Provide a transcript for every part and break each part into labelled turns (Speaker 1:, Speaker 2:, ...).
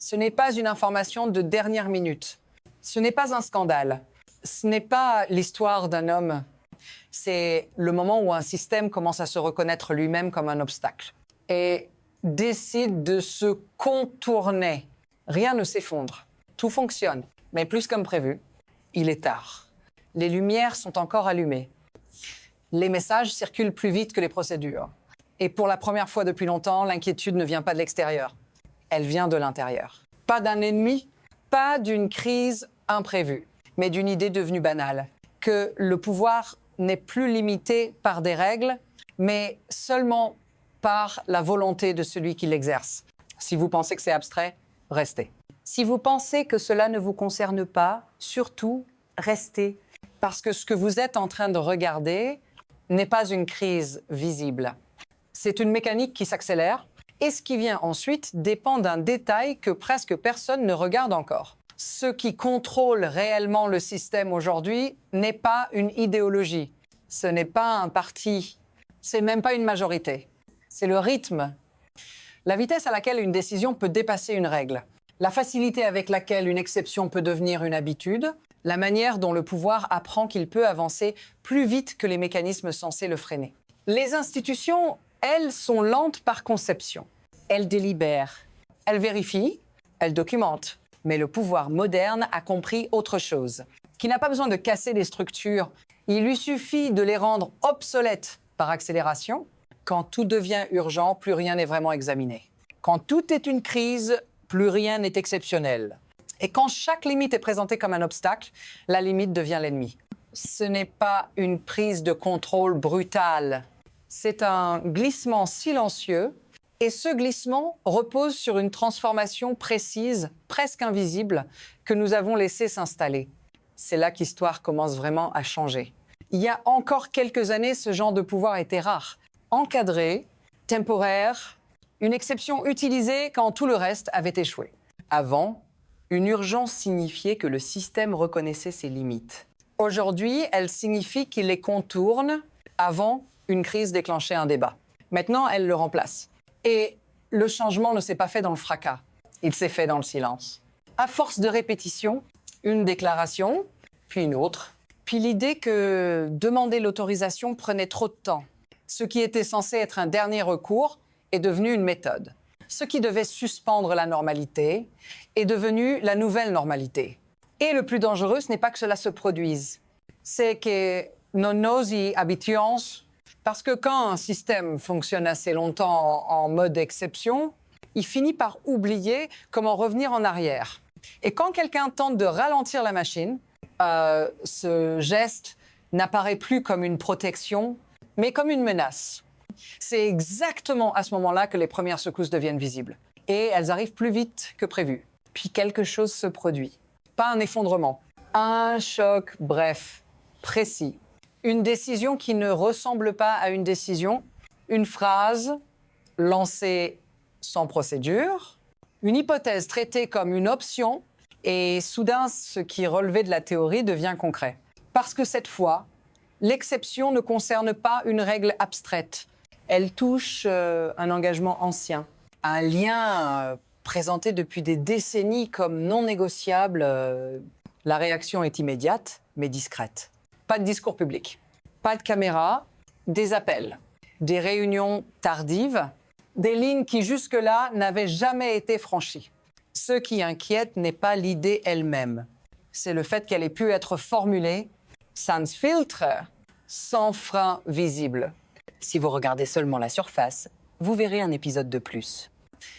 Speaker 1: Ce n'est pas une information de dernière minute. Ce n'est pas un scandale. Ce n'est pas l'histoire d'un homme. C'est le moment où un système commence à se reconnaître lui-même comme un obstacle et décide de se contourner. Rien ne s'effondre. Tout fonctionne, mais plus comme prévu. Il est tard. Les lumières sont encore allumées. Les messages circulent plus vite que les procédures. Et pour la première fois depuis longtemps, l'inquiétude ne vient pas de l'extérieur. Elle vient de l'intérieur. Pas d'un ennemi, pas d'une crise imprévue, mais d'une idée devenue banale. Que le pouvoir n'est plus limité par des règles, mais seulement par la volonté de celui qui l'exerce. Si vous pensez que c'est abstrait, restez. Si vous pensez que cela ne vous concerne pas, surtout, restez. Parce que ce que vous êtes en train de regarder n'est pas une crise visible. C'est une mécanique qui s'accélère et ce qui vient ensuite dépend d'un détail que presque personne ne regarde encore. Ce qui contrôle réellement le système aujourd'hui n'est pas une idéologie, ce n'est pas un parti, c'est même pas une majorité. C'est le rythme, la vitesse à laquelle une décision peut dépasser une règle, la facilité avec laquelle une exception peut devenir une habitude, la manière dont le pouvoir apprend qu'il peut avancer plus vite que les mécanismes censés le freiner. Les institutions, elles, sont lentes par conception. Elles délibèrent, elles vérifient, elles documentent. Mais le pouvoir moderne a compris autre chose, qui n'a pas besoin de casser les structures. Il lui suffit de les rendre obsolètes par accélération. Quand tout devient urgent, plus rien n'est vraiment examiné. Quand tout est une crise, plus rien n'est exceptionnel. Et quand chaque limite est présentée comme un obstacle, la limite devient l'ennemi. Ce n'est pas une prise de contrôle brutale. C'est un glissement silencieux. Et ce glissement repose sur une transformation précise, presque invisible, que nous avons laissé s'installer. C'est là qu'histoire commence vraiment à changer. Il y a encore quelques années, ce genre de pouvoir était rare. Encadré, temporaire, une exception utilisée quand tout le reste avait échoué. Avant, une urgence signifiait que le système reconnaissait ses limites. Aujourd'hui, elle signifie qu'il les contourne. Avant, une crise déclenchait un débat. Maintenant, elle le remplace. Et le changement ne s'est pas fait dans le fracas, il s'est fait dans le silence. À force de répétition, une déclaration, puis une autre, puis l'idée que demander l'autorisation prenait trop de temps. Ce qui était censé être un dernier recours est devenu une méthode. Ce qui devait suspendre la normalité est devenu la nouvelle normalité. Et le plus dangereux, ce n'est pas que cela se produise, c'est que nous y habituons. Parce que quand un système fonctionne assez longtemps en mode exception, il finit par oublier comment revenir en arrière. Et quand quelqu'un tente de ralentir la machine, ce geste n'apparaît plus comme une protection, mais comme une menace. C'est exactement à ce moment-là que les premières secousses deviennent visibles. Et elles arrivent plus vite que prévu. Puis quelque chose se produit. Pas un effondrement, un choc bref, précis. Une décision qui ne ressemble pas à une décision, une phrase lancée sans procédure, une hypothèse traitée comme une option, et soudain, ce qui relevait de la théorie devient concret. Parce que cette fois, l'exception ne concerne pas une règle abstraite. Elle touche un engagement ancien, un lien présenté depuis des décennies comme non négociable. La réaction est immédiate, mais discrète. Pas de discours public, pas de caméra, des appels, des réunions tardives, des lignes qui jusque-là n'avaient jamais été franchies. Ce qui inquiète n'est pas l'idée elle-même, c'est le fait qu'elle ait pu être formulée sans filtre, sans frein visible. Si vous regardez seulement la surface, vous verrez un épisode de plus.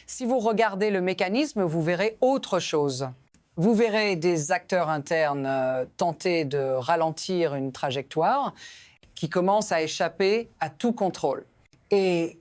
Speaker 1: Si vous regardez le mécanisme, vous verrez autre chose. Vous verrez des acteurs internes tenter de ralentir une trajectoire qui commence à échapper à tout contrôle. Et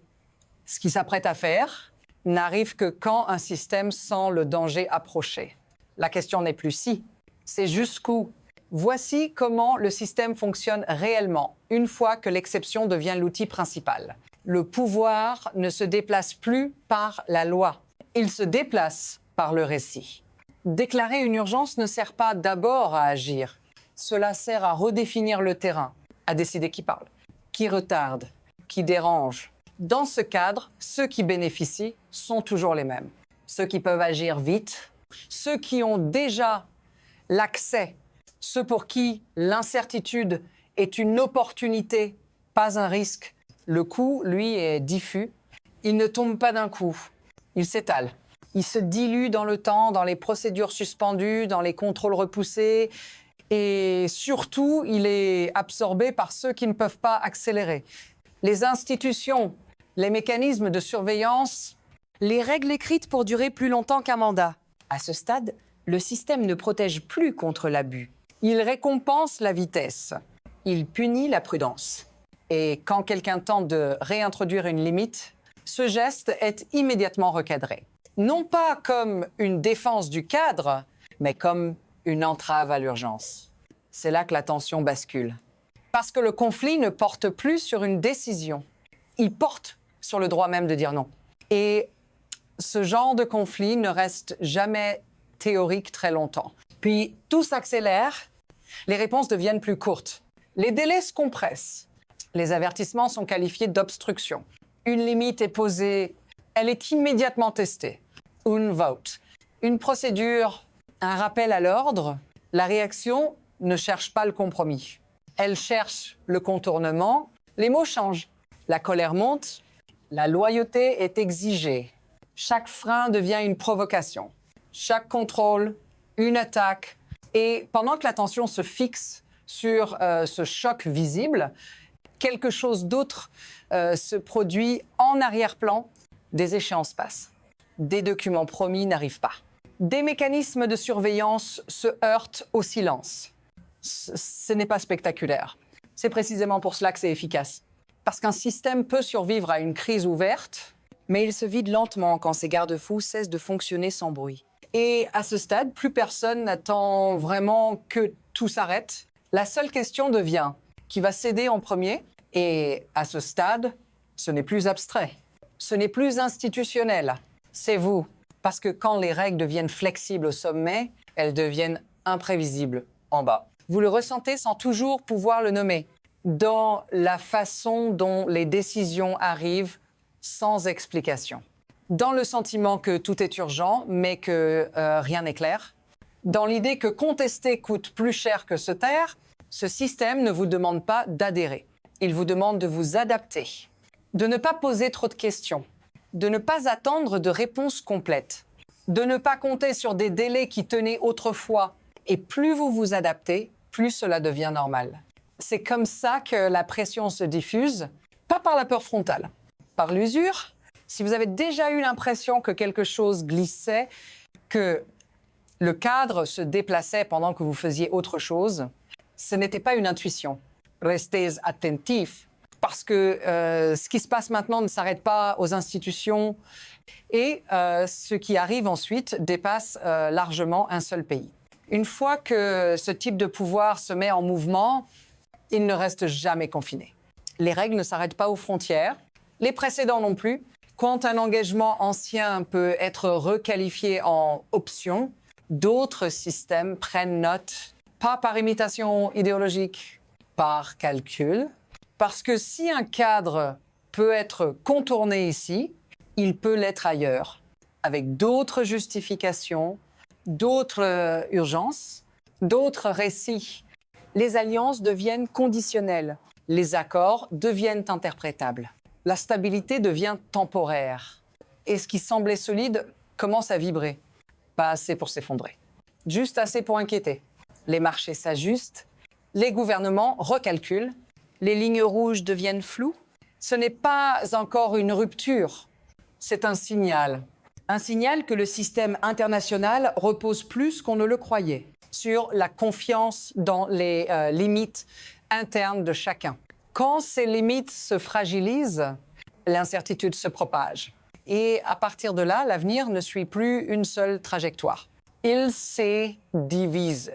Speaker 1: ce qu'ils s'apprêtent à faire n'arrive que quand un système sent le danger approcher. La question n'est plus si, c'est jusqu'où. Voici comment le système fonctionne réellement, une fois que l'exception devient l'outil principal. Le pouvoir ne se déplace plus par la loi, il se déplace par le récit. Déclarer une urgence ne sert pas d'abord à agir. Cela sert à redéfinir le terrain, à décider qui parle, qui retarde, qui dérange. Dans ce cadre, ceux qui bénéficient sont toujours les mêmes. ceux qui peuvent agir vite, ceux qui ont déjà l'accès, ceux pour qui l'incertitude est une opportunité, pas un risque. Le coût, lui, est diffus. Il ne tombe pas d'un coup. Il s'étale. Il se dilue dans le temps, dans les procédures suspendues, dans les contrôles repoussés. Et surtout, il est absorbé par ceux qui ne peuvent pas accélérer. Les institutions, les mécanismes de surveillance, les règles écrites pour durer plus longtemps qu'un mandat. À ce stade, le système ne protège plus contre l'abus. Il récompense la vitesse. Il punit la prudence. Et quand quelqu'un tente de réintroduire une limite, ce geste est immédiatement recadré. Non pas comme une défense du cadre, mais comme une entrave à l'urgence. C'est là que la tension bascule. Parce que le conflit ne porte plus sur une décision. Il porte sur le droit même de dire non. Et ce genre de conflit ne reste jamais théorique très longtemps. Puis tout s'accélère, les réponses deviennent plus courtes. Les délais se compressent. Les avertissements sont qualifiés d'obstruction. Une limite est posée, elle est immédiatement testée. Un vote. Une procédure, un rappel à l'ordre. La réaction ne cherche pas le compromis. Elle cherche le contournement. Les mots changent. La colère monte. La loyauté est exigée. Chaque frein devient une provocation. Chaque contrôle, une attaque. Et pendant que l'attention se fixe sur ce choc visible, quelque chose d'autre se produit en arrière-plan. Des échéances passent. Des documents promis n'arrivent pas. Des mécanismes de surveillance se heurtent au silence. Ce n'est pas spectaculaire. C'est précisément pour cela que c'est efficace. Parce qu'un système peut survivre à une crise ouverte, mais il se vide lentement quand ces garde-fous cessent de fonctionner sans bruit. Et à ce stade, plus personne n'attend vraiment que tout s'arrête. La seule question devient qui va céder en premier. Et à ce stade, ce n'est plus abstrait. Ce n'est plus institutionnel. C'est vous. Parce que quand les règles deviennent flexibles au sommet, elles deviennent imprévisibles en bas. Vous le ressentez sans toujours pouvoir le nommer. Dans la façon dont les décisions arrivent sans explication. Dans le sentiment que tout est urgent, mais que rien n'est clair. Dans l'idée que contester coûte plus cher que se taire, ce système ne vous demande pas d'adhérer. Il vous demande de vous adapter, de ne pas poser trop de questions, de ne pas attendre de réponses complètes, de ne pas compter sur des délais qui tenaient autrefois. Et plus vous vous adaptez, plus cela devient normal. C'est comme ça que la pression se diffuse, pas par la peur frontale, par l'usure. Si vous avez déjà eu l'impression que quelque chose glissait, que le cadre se déplaçait pendant que vous faisiez autre chose, ce n'était pas une intuition. Restez attentifs, parce que ce qui se passe maintenant ne s'arrête pas aux institutions et ce qui arrive ensuite dépasse largement un seul pays. Une fois que ce type de pouvoir se met en mouvement, il ne reste jamais confiné. Les règles ne s'arrêtent pas aux frontières, les précédents non plus. Quand un engagement ancien peut être requalifié en option, d'autres systèmes prennent note, pas par imitation idéologique, par calcul. Parce que si un cadre peut être contourné ici, il peut l'être ailleurs, avec d'autres justifications, d'autres urgences, d'autres récits. Les alliances deviennent conditionnelles, les accords deviennent interprétables. La stabilité devient temporaire. Et ce qui semblait solide commence à vibrer. Pas assez pour s'effondrer. Juste assez pour inquiéter. Les marchés s'ajustent, les gouvernements recalculent, les lignes rouges deviennent floues. Ce n'est pas encore une rupture, c'est un signal. Un signal que le système international repose plus qu'on ne le croyait sur la confiance dans les limites internes de chacun. Quand ces limites se fragilisent, l'incertitude se propage. Et à partir de là, l'avenir ne suit plus une seule trajectoire. Il s'est divisé.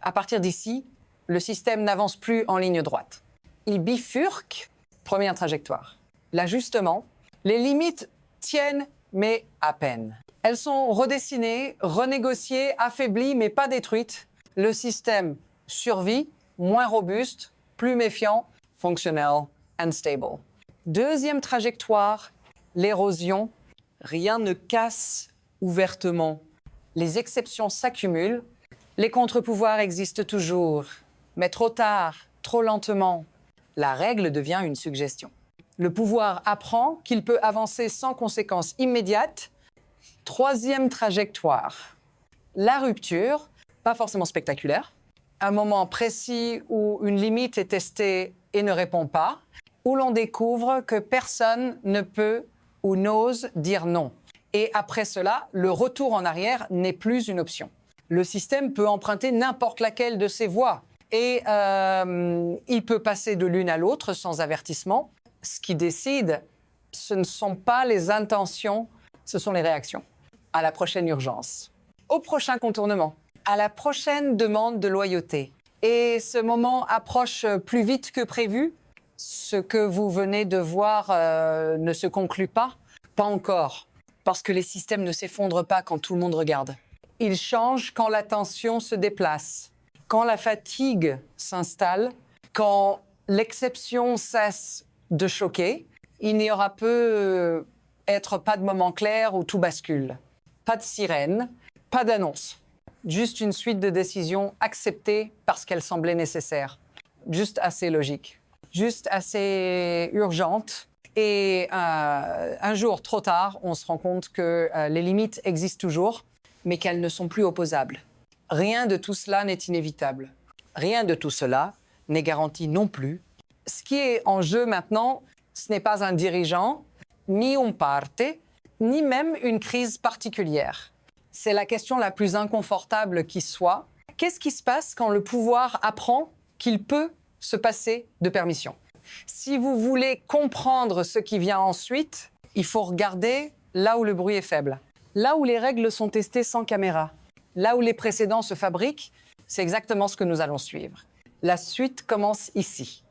Speaker 1: À partir d'ici, le système n'avance plus en ligne droite. Il bifurque, première trajectoire. L'ajustement, les limites tiennent, mais à peine. Elles sont redessinées, renégociées, affaiblies, mais pas détruites. Le système survit, moins robuste, plus méfiant, functional, unstable. Deuxième trajectoire, l'érosion. Rien ne casse ouvertement. Les exceptions s'accumulent, les contre-pouvoirs existent toujours, mais trop tard, trop lentement. La règle devient une suggestion. Le pouvoir apprend qu'il peut avancer sans conséquences immédiates. Troisième trajectoire. La rupture, pas forcément spectaculaire, un moment précis où une limite est testée et ne répond pas, où l'on découvre que personne ne peut ou n'ose dire non. Et après cela, le retour en arrière n'est plus une option. Le système peut emprunter n'importe laquelle de ses voies et il peut passer de l'une à l'autre sans avertissement. Ce qui décide, ce ne sont pas les intentions, ce sont les réactions. À la prochaine urgence, au prochain contournement, à la prochaine demande de loyauté. Et ce moment approche plus vite que prévu. Ce que vous venez de voir ne se conclut pas. Pas encore, parce que les systèmes ne s'effondrent pas quand tout le monde regarde. Ils changent quand la tension se déplace, quand la fatigue s'installe, quand l'exception cesse de choquer. Il n'y aura peut être pas de moment clair où tout bascule. Pas de sirène, pas d'annonce. Juste une suite de décisions acceptées parce qu'elles semblaient nécessaires. Juste assez logique. Juste assez urgente. Et un jour, trop tard, on se rend compte que les limites existent toujours, mais qu'elles ne sont plus opposables. Rien de tout cela n'est inévitable. Rien de tout cela n'est garanti non plus. Ce qui est en jeu maintenant, ce n'est pas un dirigeant, ni un parte, ni même une crise particulière. C'est la question la plus inconfortable qui soit. Qu'est-ce qui se passe quand le pouvoir apprend qu'il peut se passer de permission ? Si vous voulez comprendre ce qui vient ensuite, il faut regarder là où le bruit est faible. Là où les règles sont testées sans caméra. Là où les précédents se fabriquent, c'est exactement ce que nous allons suivre. La suite commence ici.